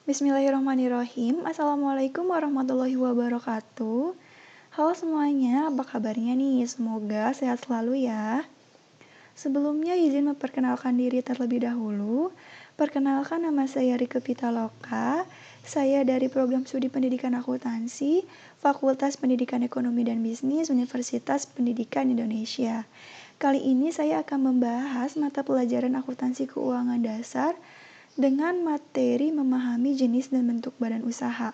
Bismillahirrahmanirrahim. Assalamualaikum warahmatullahi wabarakatuh. Halo semuanya, apa kabarnya nih? Semoga sehat selalu ya. Sebelumnya izin memperkenalkan diri terlebih dahulu. Perkenalkan, nama saya Rike Pitaloka. Saya dari Program Studi Pendidikan Akuntansi, Fakultas Pendidikan Ekonomi dan Bisnis, Universitas Pendidikan Indonesia. Kali ini saya akan membahas mata pelajaran akuntansi keuangan dasar dengan materi memahami jenis dan bentuk badan usaha.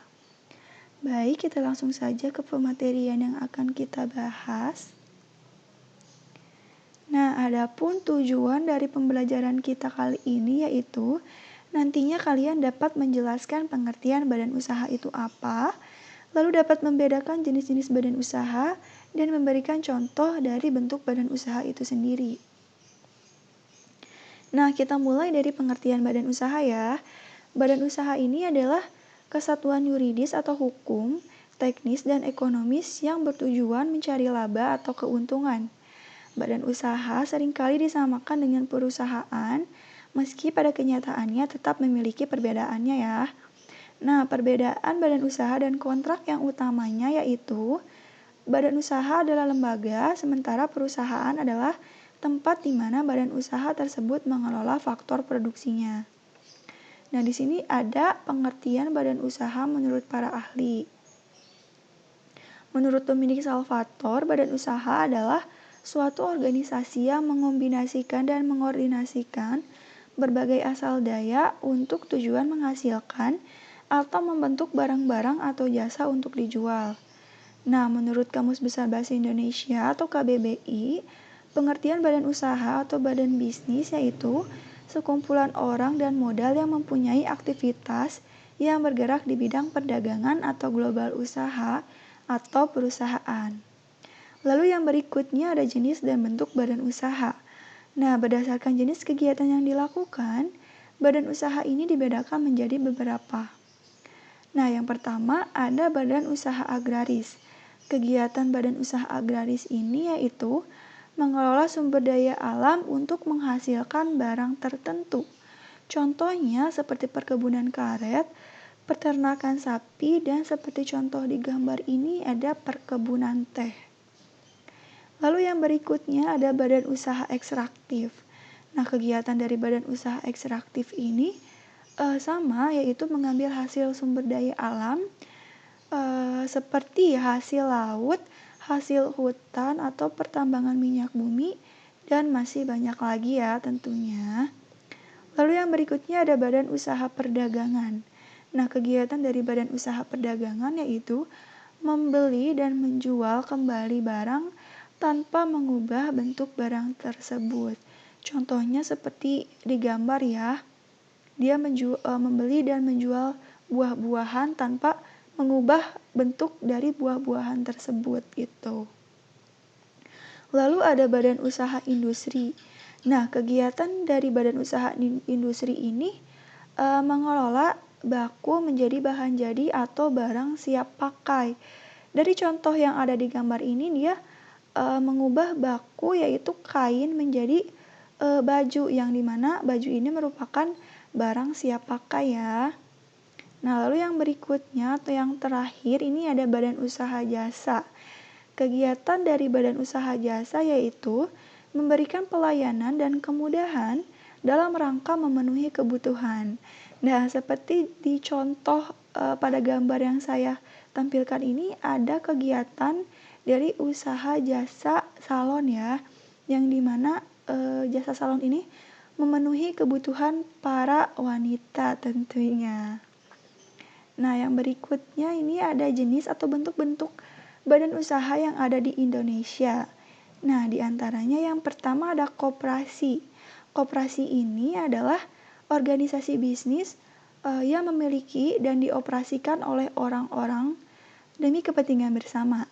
Baik, kita langsung saja ke pematerian yang akan kita bahas. Nah, adapun tujuan dari pembelajaran kita kali ini yaitu nantinya kalian dapat menjelaskan pengertian badan usaha itu apa, lalu dapat membedakan jenis-jenis badan usaha dan memberikan contoh dari bentuk badan usaha itu sendiri. Nah, kita mulai dari pengertian badan usaha ya. Badan usaha ini adalah kesatuan yuridis atau hukum, teknis, dan ekonomis yang bertujuan mencari laba atau keuntungan. Badan usaha seringkali disamakan dengan perusahaan, meski pada kenyataannya tetap memiliki perbedaannya ya. Nah, perbedaan badan usaha dan kontrak yang utamanya yaitu badan usaha adalah lembaga, sementara perusahaan adalah tempat di mana badan usaha tersebut mengelola faktor produksinya. Nah, di sini ada pengertian badan usaha menurut para ahli. Menurut Dominic Salvatore, badan usaha adalah suatu organisasi yang mengombinasikan dan mengordinasikan berbagai asal daya untuk tujuan menghasilkan atau membentuk barang-barang atau jasa untuk dijual. Nah, menurut Kamus Besar Bahasa Indonesia atau KBBI, pengertian badan usaha atau badan bisnis yaitu sekumpulan orang dan modal yang mempunyai aktivitas yang bergerak di bidang perdagangan atau global usaha atau perusahaan. Lalu yang berikutnya ada jenis dan bentuk badan usaha. Nah, berdasarkan jenis kegiatan yang dilakukan, badan usaha ini dibedakan menjadi beberapa. Nah, yang pertama ada badan usaha agraris. Kegiatan badan usaha agraris ini yaitu mengelola sumber daya alam untuk menghasilkan barang tertentu. Contohnya seperti perkebunan karet, peternakan sapi, dan seperti contoh di gambar ini ada perkebunan teh. Lalu yang berikutnya ada badan usaha ekstraktif. Nah, kegiatan dari badan usaha ekstraktif ini sama, yaitu mengambil hasil sumber daya alam seperti hasil laut, hasil hutan atau pertambangan minyak bumi, dan masih banyak lagi ya tentunya. Lalu yang berikutnya ada badan usaha perdagangan. Nah, kegiatan dari badan usaha perdagangan yaitu membeli dan menjual kembali barang tanpa mengubah bentuk barang tersebut. Contohnya seperti di gambar ya, dia membeli dan menjual buah-buahan tanpa mengubah bentuk dari buah-buahan tersebut gitu. Lalu ada badan usaha industri. Nah, kegiatan dari badan usaha industri ini mengelola baku menjadi bahan jadi atau barang siap pakai. Dari contoh yang ada di gambar ini, dia mengubah baku yaitu kain menjadi baju, yang dimana baju ini merupakan barang siap pakai ya. Nah, lalu yang berikutnya atau yang terakhir ini ada badan usaha jasa. Kegiatan dari badan usaha jasa yaitu memberikan pelayanan dan kemudahan dalam rangka memenuhi kebutuhan. Nah, seperti di contoh pada gambar yang saya tampilkan ini ada kegiatan dari usaha jasa salon ya, yang dimana jasa salon ini memenuhi kebutuhan para wanita tentunya. Nah, yang berikutnya ini ada jenis atau bentuk-bentuk badan usaha yang ada di Indonesia. Nah, di antaranya yang pertama ada koperasi. Koperasi ini adalah organisasi bisnis yang memiliki dan dioperasikan oleh orang-orang demi kepentingan bersama.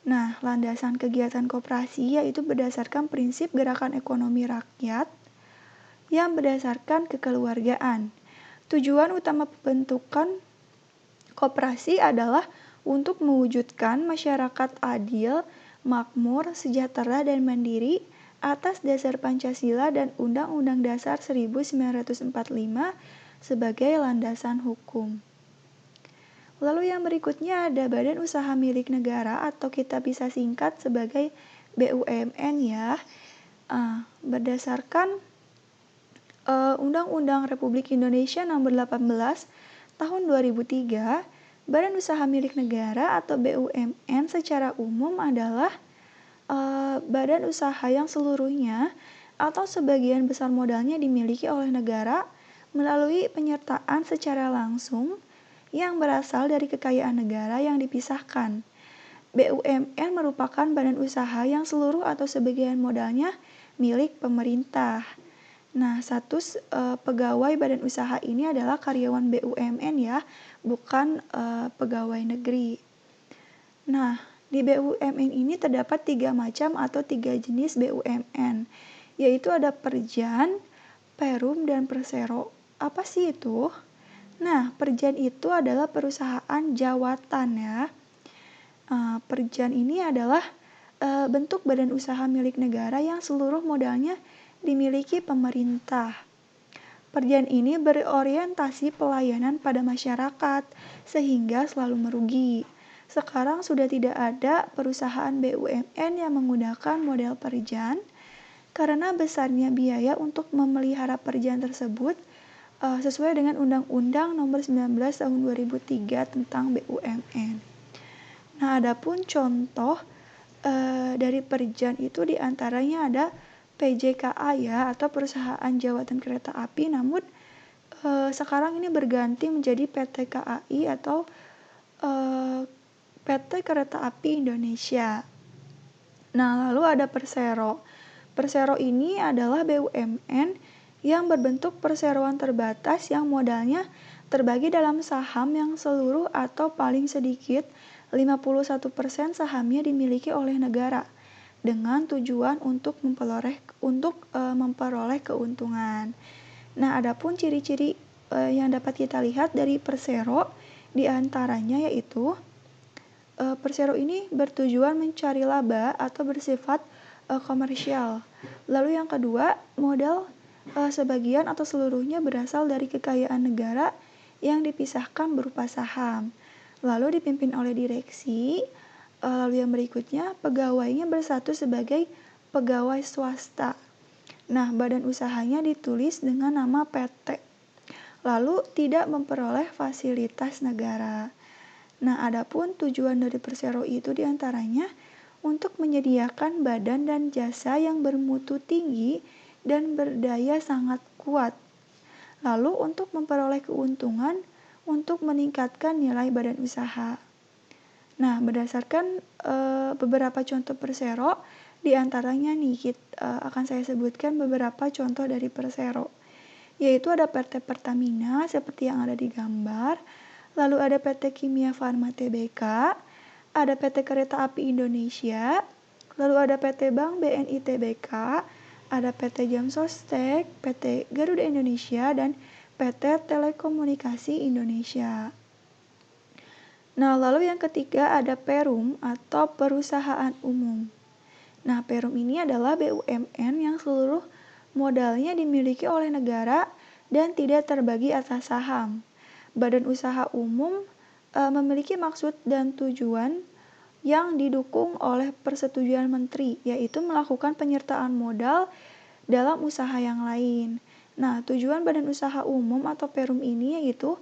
Nah, landasan kegiatan koperasi yaitu berdasarkan prinsip gerakan ekonomi rakyat yang berdasarkan kekeluargaan. Tujuan utama pembentukan koperasi adalah untuk mewujudkan masyarakat adil, makmur, sejahtera, dan mandiri atas dasar Pancasila dan Undang-Undang Dasar 1945 sebagai landasan hukum. Lalu yang berikutnya ada badan usaha milik negara atau kita bisa singkat sebagai BUMN ya. Berdasarkan Undang-Undang Republik Indonesia Nomor 18 Tahun 2003, Badan Usaha Milik Negara atau BUMN secara umum adalah badan usaha yang seluruhnya atau sebagian besar modalnya dimiliki oleh negara melalui penyertaan secara langsung yang berasal dari kekayaan negara yang dipisahkan. BUMN merupakan badan usaha yang seluruh atau sebagian modalnya milik pemerintah. Nah, status pegawai badan usaha ini adalah karyawan BUMN ya, bukan pegawai negeri. Nah, di BUMN ini terdapat 3 macam atau 3 jenis BUMN, yaitu ada Perjan, Perum, dan Persero. Apa sih itu? Nah, Perjan itu adalah perusahaan jawatan ya. Perjan ini adalah bentuk badan usaha milik negara yang seluruh modalnya dimiliki pemerintah. Perjan ini berorientasi pelayanan pada masyarakat sehingga selalu merugi. Sekarang sudah tidak ada perusahaan BUMN yang menggunakan model perjan karena besarnya biaya untuk memelihara perjan tersebut sesuai dengan Undang-Undang Nomor 19 Tahun 2003 tentang BUMN. Nah, adapun contoh dari perjan itu diantaranya ada PJKA ya atau Perusahaan Jawatan Kereta Api, namun sekarang ini berganti menjadi PT KAI atau PT Kereta Api Indonesia. Nah, lalu ada Persero. Persero ini adalah BUMN yang berbentuk perseroan terbatas yang modalnya terbagi dalam saham yang seluruh atau paling sedikit 51% sahamnya dimiliki oleh negara dengan tujuan untuk memperoleh keuntungan. Nah, adapun ciri-ciri yang dapat kita lihat dari Persero diantaranya yaitu Persero ini bertujuan mencari laba atau bersifat komersial. Lalu yang kedua, modal sebagian atau seluruhnya berasal dari kekayaan negara yang dipisahkan berupa saham. Lalu dipimpin oleh direksi. Lalu yang berikutnya, pegawainya bersatu sebagai pegawai swasta. Nah, badan usahanya ditulis dengan nama PT. Lalu tidak memperoleh fasilitas negara. Nah, adapun tujuan dari Persero itu diantaranya untuk menyediakan badan dan jasa yang bermutu tinggi dan berdaya sangat kuat. Lalu untuk memperoleh keuntungan untuk meningkatkan nilai badan usaha. Nah, berdasarkan beberapa contoh Persero, diantaranya nih akan saya sebutkan beberapa contoh dari Persero, yaitu ada PT Pertamina seperti yang ada di gambar, lalu ada PT Kimia Farma Tbk, ada PT Kereta Api Indonesia, lalu ada PT Bank BNI Tbk, ada PT Jam Sostek, PT Garuda Indonesia, dan PT Telekomunikasi Indonesia. Nah, lalu yang ketiga ada Perum atau perusahaan umum. Nah, Perum ini adalah BUMN yang seluruh modalnya dimiliki oleh negara dan tidak terbagi atas saham. Badan usaha umum memiliki maksud dan tujuan yang didukung oleh persetujuan menteri, yaitu melakukan penyertaan modal dalam usaha yang lain. Nah, tujuan badan usaha umum atau Perum ini yaitu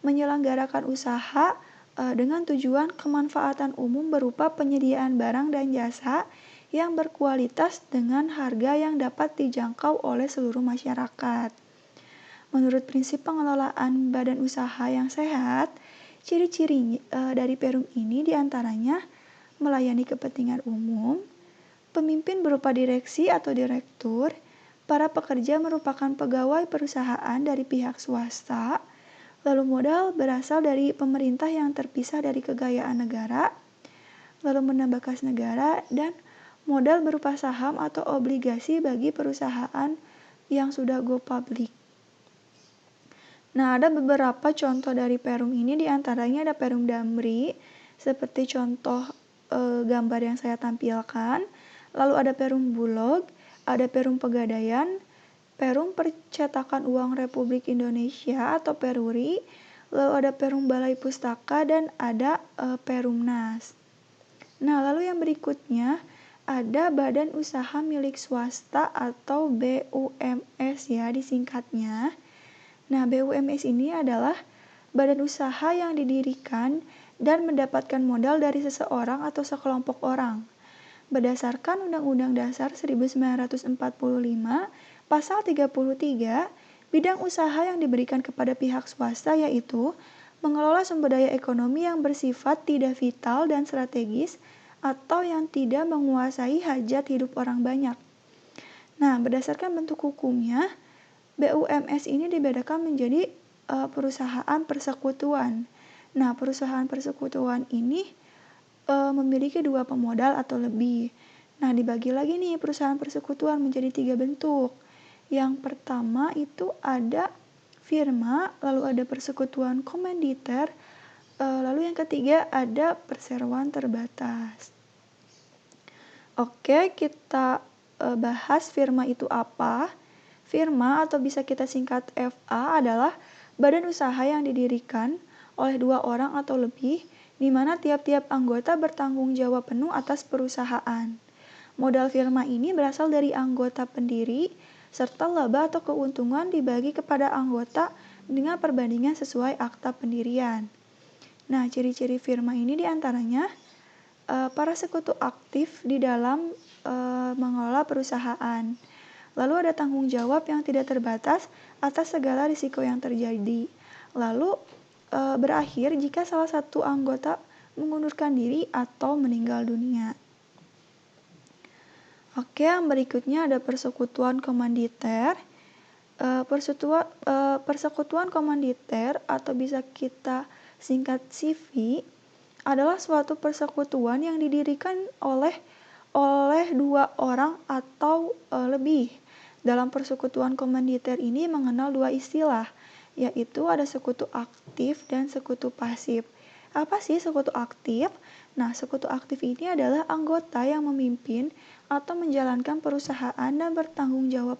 menyelenggarakan usaha dengan tujuan kemanfaatan umum berupa penyediaan barang dan jasa yang berkualitas dengan harga yang dapat dijangkau oleh seluruh masyarakat. Menurut prinsip pengelolaan badan usaha yang sehat, ciri-ciri dari Perum ini diantaranya melayani kepentingan umum, pemimpin berupa direksi atau direktur, para pekerja merupakan pegawai perusahaan dari pihak swasta, lalu modal berasal dari pemerintah yang terpisah dari kekayaan negara, lalu menambah kas negara, dan modal berupa saham atau obligasi bagi perusahaan yang sudah go public. Nah, ada beberapa contoh dari Perum ini, diantaranya ada Perum Damri, seperti contoh gambar yang saya tampilkan. Lalu ada Perum Bulog, ada Perum Pegadaian, Perum Percetakan Uang Republik Indonesia atau Peruri, lalu ada Perum Balai Pustaka, dan ada Perumnas. Nah, lalu yang berikutnya ada Badan Usaha Milik Swasta atau BUMS ya disingkatnya. Nah, BUMS ini adalah badan usaha yang didirikan dan mendapatkan modal dari seseorang atau sekelompok orang. Berdasarkan Undang-Undang Dasar 1945, Pasal 33, bidang usaha yang diberikan kepada pihak swasta yaitu mengelola sumber daya ekonomi yang bersifat tidak vital dan strategis atau yang tidak menguasai hajat hidup orang banyak. Nah, berdasarkan bentuk hukumnya, BUMS ini dibedakan menjadi perusahaan persekutuan. Nah, perusahaan persekutuan ini memiliki 2 pemodal atau lebih. Nah, dibagi lagi nih perusahaan persekutuan menjadi 3 bentuk. Yang pertama itu ada firma, lalu ada persekutuan komanditer, lalu yang ketiga ada perseroan terbatas. Oke, kita bahas firma itu apa. Firma atau bisa kita singkat FA adalah badan usaha yang didirikan oleh 2 orang atau lebih, di mana tiap-tiap anggota bertanggung jawab penuh atas perusahaan. Modal firma ini berasal dari anggota pendiri, serta laba atau keuntungan dibagi kepada anggota dengan perbandingan sesuai akta pendirian. Nah, ciri-ciri firma ini diantaranya para sekutu aktif di dalam mengelola perusahaan. Lalu ada tanggung jawab yang tidak terbatas atas segala risiko yang terjadi. Lalu berakhir jika salah satu anggota mengundurkan diri atau meninggal dunia. Oke, yang berikutnya ada persekutuan komanditer. Persekutuan komanditer atau bisa kita singkat CV adalah suatu persekutuan yang didirikan oleh 2 orang atau lebih. Dalam persekutuan komanditer ini mengenal 2 istilah, yaitu ada sekutu aktif dan sekutu pasif. Apa sih sekutu aktif? Nah, sekutu aktif ini adalah anggota yang memimpin atau menjalankan perusahaan dan bertanggung jawab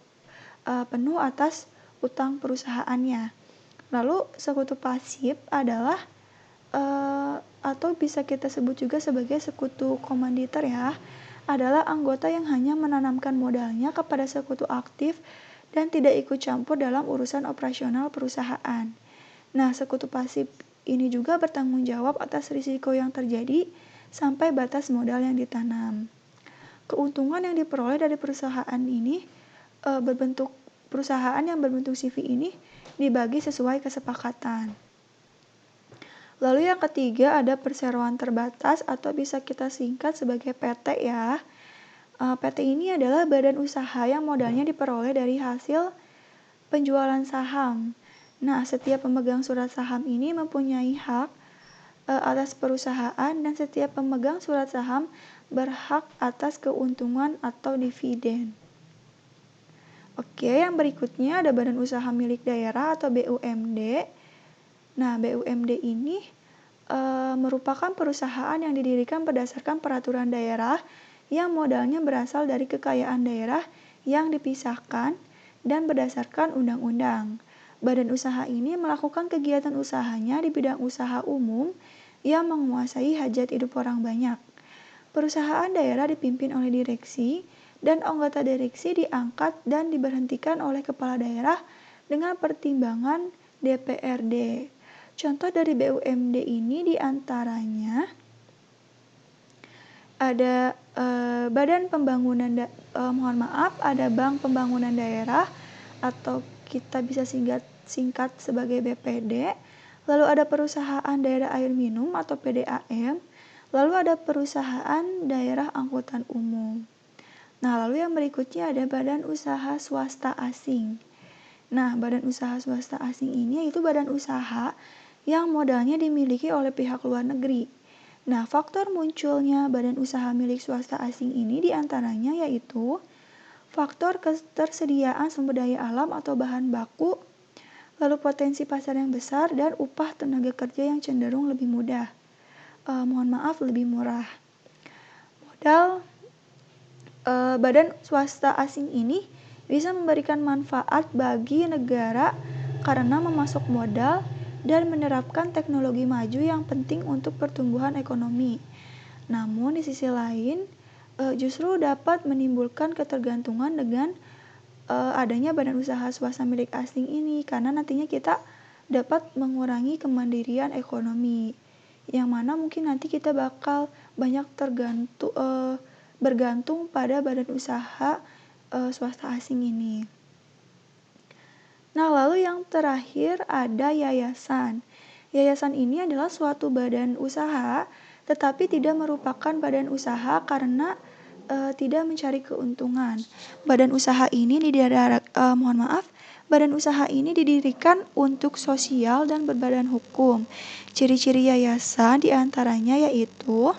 penuh atas utang perusahaannya. Lalu sekutu pasif adalah atau bisa kita sebut juga sebagai sekutu komanditer ya, adalah anggota yang hanya menanamkan modalnya kepada sekutu aktif dan tidak ikut campur dalam urusan operasional perusahaan. Nah, sekutu pasif ini juga bertanggung jawab atas risiko yang terjadi sampai batas modal yang ditanam. Keuntungan yang diperoleh dari perusahaan ini perusahaan yang berbentuk CV ini dibagi sesuai kesepakatan. Lalu yang ketiga ada perseroan terbatas atau bisa kita singkat sebagai PT ya. PT ini adalah badan usaha yang modalnya diperoleh dari hasil penjualan saham. Nah, setiap pemegang surat saham ini mempunyai hak atas perusahaan dan setiap pemegang surat saham berhak atas keuntungan atau dividen. Oke, yang berikutnya ada badan usaha milik daerah atau BUMD. Nah, BUMD ini merupakan perusahaan yang didirikan berdasarkan peraturan daerah yang modalnya berasal dari kekayaan daerah yang dipisahkan dan berdasarkan undang-undang. Badan usaha ini melakukan kegiatan usahanya di bidang usaha umum yang menguasai hajat hidup orang banyak. Perusahaan daerah dipimpin oleh direksi dan anggota direksi diangkat dan diberhentikan oleh kepala daerah dengan pertimbangan DPRD. Contoh dari BUMD ini diantaranya ada Badan Pembangunan ada Bank Pembangunan Daerah atau kita bisa singkat sebagai BPD. Lalu ada Perusahaan Daerah Air Minum atau PDAM. Lalu ada Perusahaan Daerah Angkutan Umum. Nah, lalu yang berikutnya ada Badan Usaha Swasta Asing. Nah, badan usaha swasta asing ini yaitu badan usaha yang modalnya dimiliki oleh pihak luar negeri. Nah, faktor munculnya badan usaha milik swasta asing ini diantaranya yaitu faktor ketersediaan sumber daya alam atau bahan baku, lalu potensi pasar yang besar, dan upah tenaga kerja yang cenderung lebih lebih murah. Modal badan swasta asing ini bisa memberikan manfaat bagi negara karena memasok modal dan menerapkan teknologi maju yang penting untuk pertumbuhan ekonomi. Namun di sisi lain, justru dapat menimbulkan ketergantungan dengan adanya badan usaha swasta milik asing ini, karena nantinya kita dapat mengurangi kemandirian ekonomi, yang mana mungkin nanti kita bakal banyak bergantung pada badan usaha swasta asing ini. Nah, lalu yang terakhir ada yayasan. Yayasan ini adalah suatu badan usaha, tetapi tidak merupakan badan usaha karena tidak mencari keuntungan. Badan usaha ini Badan usaha ini didirikan untuk sosial dan berbadan hukum. Ciri-ciri yayasan diantaranya yaitu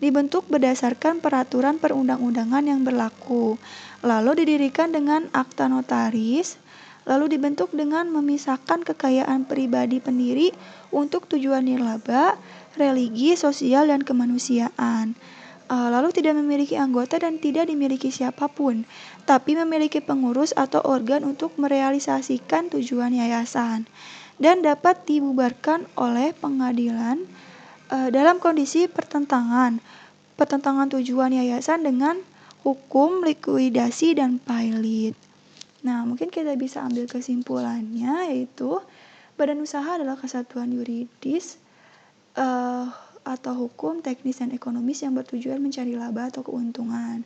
dibentuk berdasarkan peraturan perundang-undangan yang berlaku, lalu didirikan dengan akta notaris, lalu dibentuk dengan memisahkan kekayaan pribadi pendiri untuk tujuan nirlaba, religi, sosial, dan kemanusiaan. Lalu tidak memiliki anggota dan tidak dimiliki siapapun, tapi memiliki pengurus atau organ untuk merealisasikan tujuan yayasan, dan dapat dibubarkan oleh pengadilan dalam kondisi pertentangan tujuan yayasan dengan hukum, likuidasi, dan pailit. Nah, mungkin kita bisa ambil kesimpulannya, yaitu badan usaha adalah kesatuan yuridis atau hukum, teknis, dan ekonomis yang bertujuan mencari laba atau keuntungan.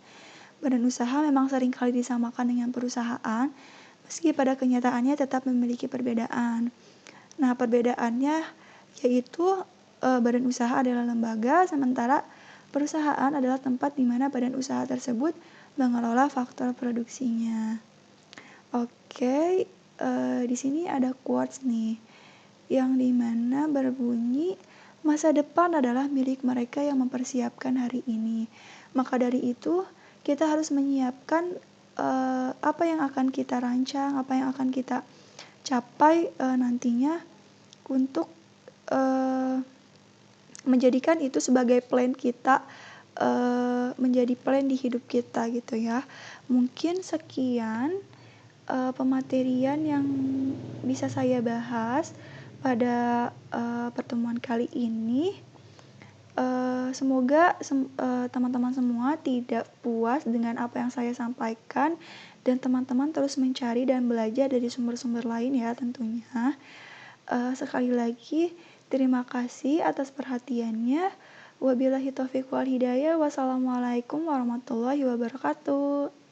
Badan usaha memang seringkali disamakan dengan perusahaan, meski pada kenyataannya tetap memiliki perbedaan. Nah, perbedaannya yaitu badan usaha adalah lembaga, sementara perusahaan adalah tempat di mana badan usaha tersebut mengelola faktor produksinya. Oke, di sini ada quotes nih, yang dimana berbunyi, masa depan adalah milik mereka yang mempersiapkan hari ini. Maka dari itu, kita harus menyiapkan apa yang akan kita rancang, apa yang akan kita capai nantinya untuk menjadikan itu sebagai plan kita, menjadi plan di hidup kita gitu ya. Mungkin sekian pematerian yang bisa saya bahas pada pertemuan kali ini. Semoga teman-teman semua tidak puas dengan apa yang saya sampaikan, dan teman-teman terus mencari dan belajar dari sumber-sumber lain ya tentunya. Sekali lagi terima kasih atas perhatiannya. Wabillahi taufiq wal hidayah. Wassalamualaikum warahmatullahi wabarakatuh.